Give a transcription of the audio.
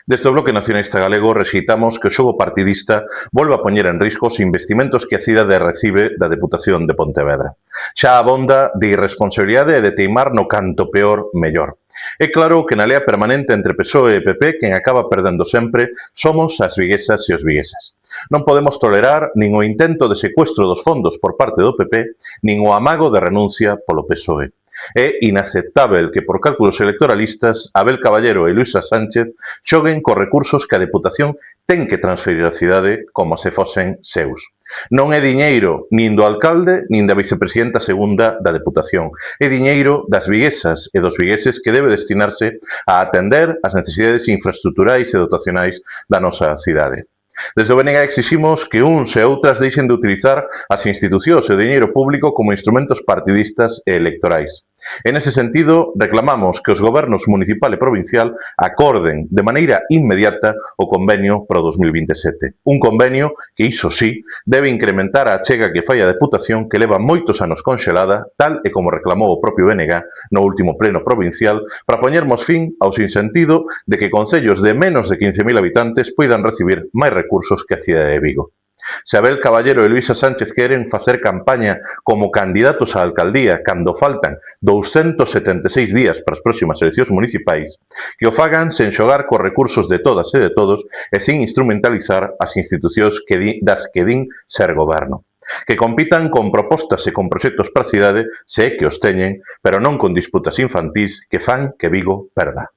Desde o Bloque Nacionalista Galego rexeitamos que o xogo partidista volva a poñer en risco os investimentos que a cidade recibe da Deputación de Pontevedra. Xa abonda de irresponsabilidade e de teimar no canto peor mellor. É claro que na lea permanente entre PSOE e PP quen acaba perdendo sempre somos as viguesas e os vigueses. Non podemos tolerar nin o intento de secuestro dos fondos por parte do PP, nin o amago de renuncia polo PSOE. É inaceptável que por cálculos electoralistas Abel Caballero e Luisa Sánchez xoguen cos recursos que a Deputación ten que transferir á cidade como se fosen seus. Non é diñeiro nin do alcalde nin da vicepresidenta segunda da Deputación. É diñeiro das viguesas e dos vigueses que debe destinarse a atender as necesidades infraestruturais e dotacionais da nosa cidade. Desde o BNG exiximos que uns e outras deixen de utilizar as institucións e o diñeiro público como instrumentos partidistas e electorais. En ese sentido, reclamamos que os gobernos municipal e provincial acorden de maneira inmediata o convenio para o 2027. Un convenio que, iso sí, debe incrementar a achega que fai a Deputación que leva moitos anos conxelada, tal e como reclamou o propio BNG no último pleno provincial, para poñermos fin ao sinsentido de que concellos de menos de 15.000 habitantes poidan recibir máis recursos que a cidade de Vigo. Se Abel Caballero e Luisa Sánchez queren facer campaña como candidatos á alcaldía cando faltan 276 días para as próximas eleccións municipais, que o fagan sen xogar cos recursos de todas e de todos e sin instrumentalizar as institucións das que din ser goberno. Que compitan con propostas e con proxectos para a cidade, se é que os teñen, pero non con disputas infantís que fan que Vigo perda.